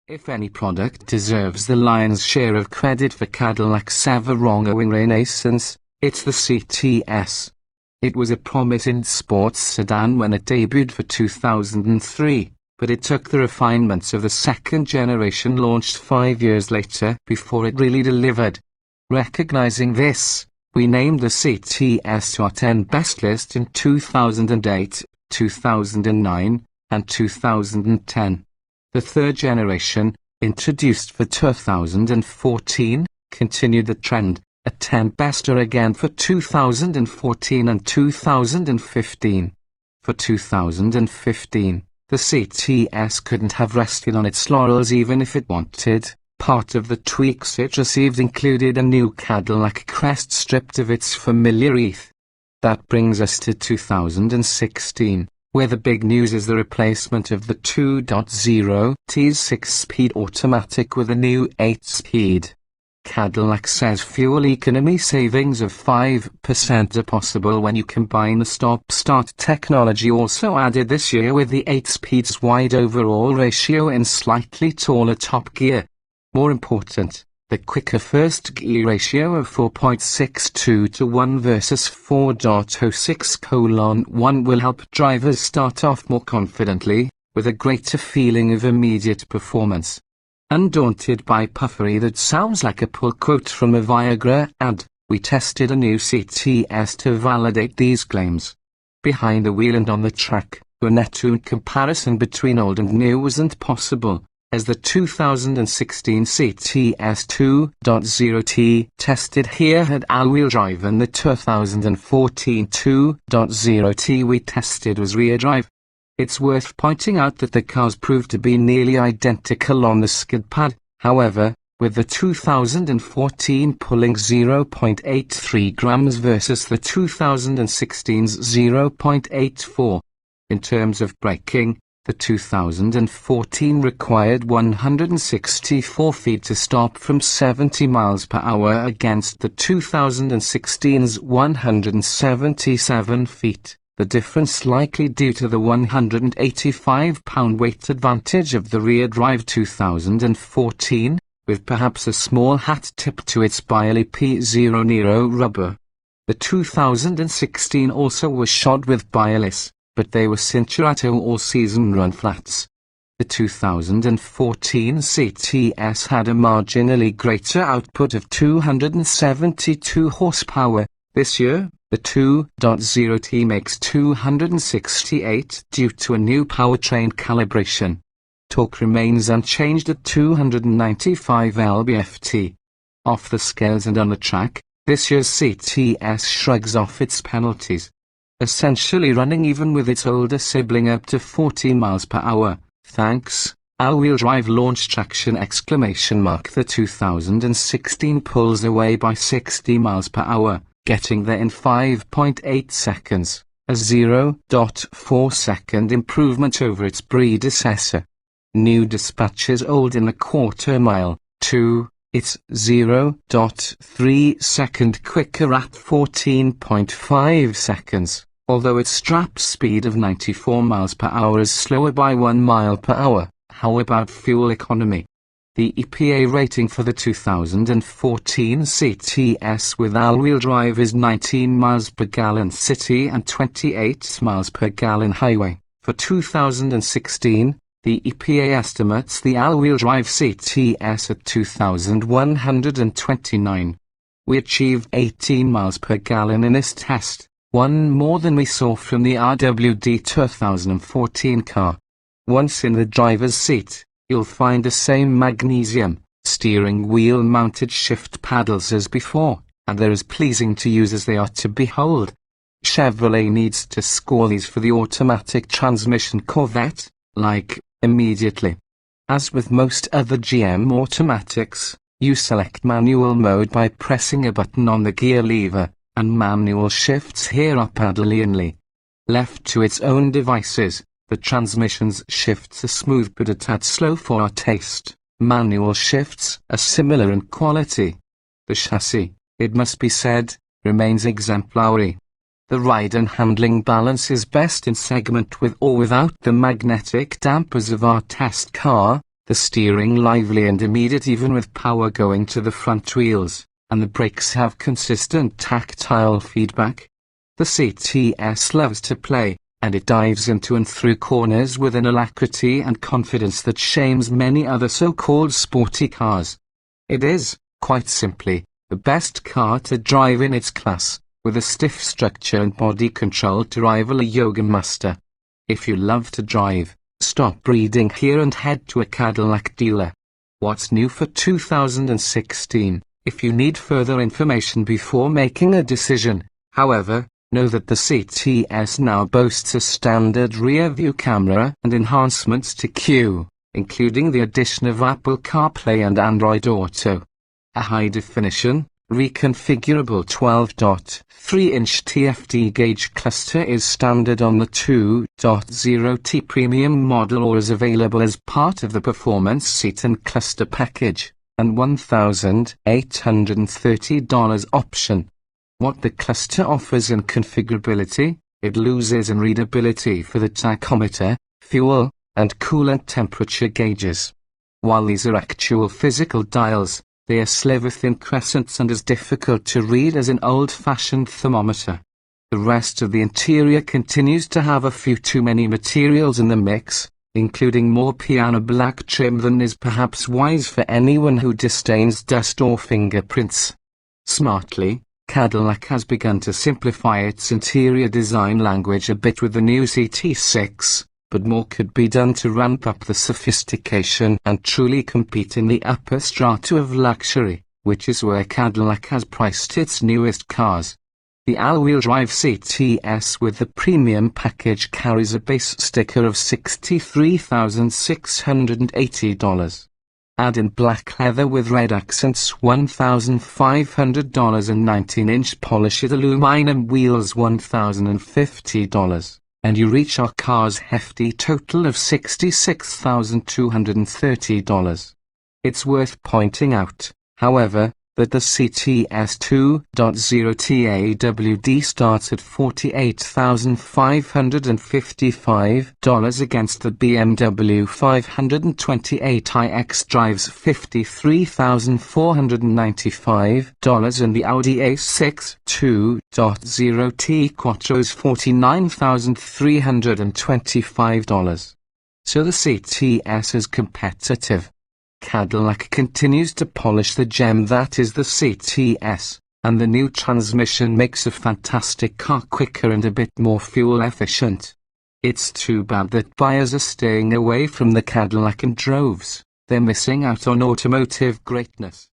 If any product deserves the lion's share of credit for Cadillac's ever-ongoing renaissance, it's the CTS. It was a promising sports sedan when it debuted for 2003, but it took the refinements of the second generation launched 5 years later before it really delivered. Recognizing this, we named the CTS to our 10 best list in 2008, 2009, and 2010. The third generation, introduced for 2014, continued the trend, a 10 bester again for 2014 and 2015. For 2015, the CTS couldn't have rested on its laurels even if it wanted. Part of the tweaks it received included a new Cadillac crest stripped of its familiar ETH. That brings us to 2016. Where the big news is the replacement of the 2.0T's 6-speed automatic with a new 8-speed. Cadillac says fuel economy savings of 5% are possible when you combine the stop-start technology also added this year with the 8-speed's wide overall ratio and slightly taller top gear. More important, the quicker first gear ratio of 4.62 to 1 versus 4.06:1 will help drivers start off more confidently, with a greater feeling of immediate performance. Undaunted by puffery that sounds like a pull quote from a Viagra ad, we tested a new CTS to validate these claims. Behind the wheel and on the track, a net-tune comparison between old and new wasn't possible, as the 2016 CTS 2.0T tested here had all-wheel drive and the 2014 2.0T we tested was rear drive. It's worth pointing out that the cars proved to be nearly identical on the skid pad, however, with the 2014 pulling 0.83 grams versus the 2016's 0.84. In terms of braking, the 2014 required 164 feet to stop from 70 miles per hour against the 2016's 177 feet, the difference likely due to the 185-pound weight advantage of the rear-drive 2014, with perhaps a small hat tip to its Biley P0 Nero rubber. The 2016 also was shod with Bialis, but they were Cinturato all-season run flats. The 2014 CTS had a marginally greater output of 272 horsepower. This year, the 2.0T makes 268 due to a new powertrain calibration. Torque remains unchanged at 295 lb-ft. Off the scales and on the track, this year's CTS shrugs off its penalties, essentially running even with its older sibling up to 40 miles per hour, thanks, all-wheel drive launch traction ! The 2016 pulls away by 60 miles per hour, getting there in 5.8 seconds, a 0.4 second improvement over its predecessor. New dispatches old in a quarter mile, too. It's 0.3 second quicker at 14.5 seconds, although its strap speed of 94 miles per hour is slower by 1 mile per hour. How about fuel economy? The EPA rating for the 2014 CTS with all-wheel drive is 19 miles per gallon city and 28 miles per gallon highway. For 2016, the EPA estimates the all-wheel drive CTS at 2,129. We achieved 18 miles per gallon in this test, one more than we saw from the AWD 2014 car. Once in the driver's seat, you'll find the same magnesium, steering wheel mounted shift paddles as before, and they're as pleasing to use as they are to behold. Chevrolet needs to score these for the automatic transmission Corvette, immediately. As with most other GM automatics, you select manual mode by pressing a button on the gear lever, and manual shifts here are paddle-only. Left to its own devices, the transmission's shifts are smooth but a tad slow for our taste. Manual shifts are similar in quality. The chassis, it must be said, remains exemplary. The ride and handling balance is best in segment with or without the magnetic dampers of our test car, the steering lively and immediate even with power going to the front wheels, and the brakes have consistent tactile feedback. The CTS loves to play, and it dives into and through corners with an alacrity and confidence that shames many other so-called sporty cars. It is, quite simply, the best car to drive in its class, with a stiff structure and body control to rival a Yoga Master. If you love to drive, stop reading here and head to a Cadillac dealer. What's new for 2016? If you need further information before making a decision, however, know that the CTS now boasts a standard rear-view camera and enhancements to Q, including the addition of Apple CarPlay and Android Auto. A high-definition, reconfigurable 12.3-inch TFT gauge cluster is standard on the 2.0T premium model or is available as part of the performance seat and cluster package, and $1,830 option. What the cluster offers in configurability, it loses in readability for the tachometer, fuel, and coolant temperature gauges. While these are actual physical dials, they are sliver-thin crescents and as difficult to read as an old-fashioned thermometer. The rest of the interior continues to have a few too many materials in the mix, including more piano black trim than is perhaps wise for anyone who disdains dust or fingerprints. Smartly, Cadillac has begun to simplify its interior design language a bit with the new CT6, but more could be done to ramp up the sophistication and truly compete in the upper strata of luxury, which is where Cadillac has priced its newest cars. The all-wheel drive CTS with the premium package carries a base sticker of $63,680. Add in black leather with red accents $1,500 and 19-inch polished aluminum wheels $1,050, and you reach our car's hefty total of $66,230. It's worth pointing out, however, that the CTS 2.0T AWD starts at $48,555 against the BMW 528 iX drives $53,495 and the Audi A6 2.0T Quattro's $49,325. So the CTS is competitive. Cadillac continues to polish the gem that is the CTS, and the new transmission makes a fantastic car quicker and a bit more fuel efficient. It's too bad that buyers are staying away from the Cadillac in droves. They're missing out on automotive greatness.